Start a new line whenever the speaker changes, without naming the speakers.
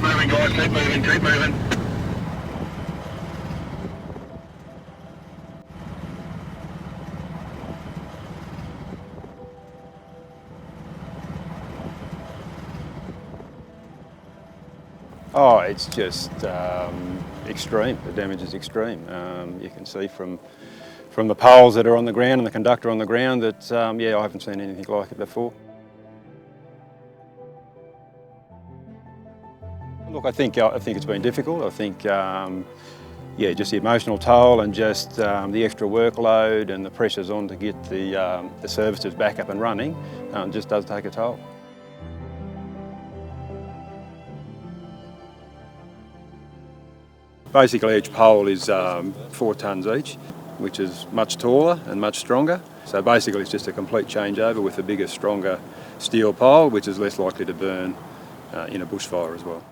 moving, guys, keep moving, keep moving.
Oh, it's just extreme. The damage is extreme. You can see from the poles that are on the ground and the conductor on the ground that, yeah, I haven't seen anything like it before. Look, I think it's been difficult. I think, yeah, just the emotional toll and just the extra workload and the pressures on to get the services back up and running just does take a toll. Basically each pole is 4 tonnes each, which is much taller and much stronger. So basically it's just a complete changeover with a bigger, stronger steel pole, which is less likely to burn in a bushfire as well.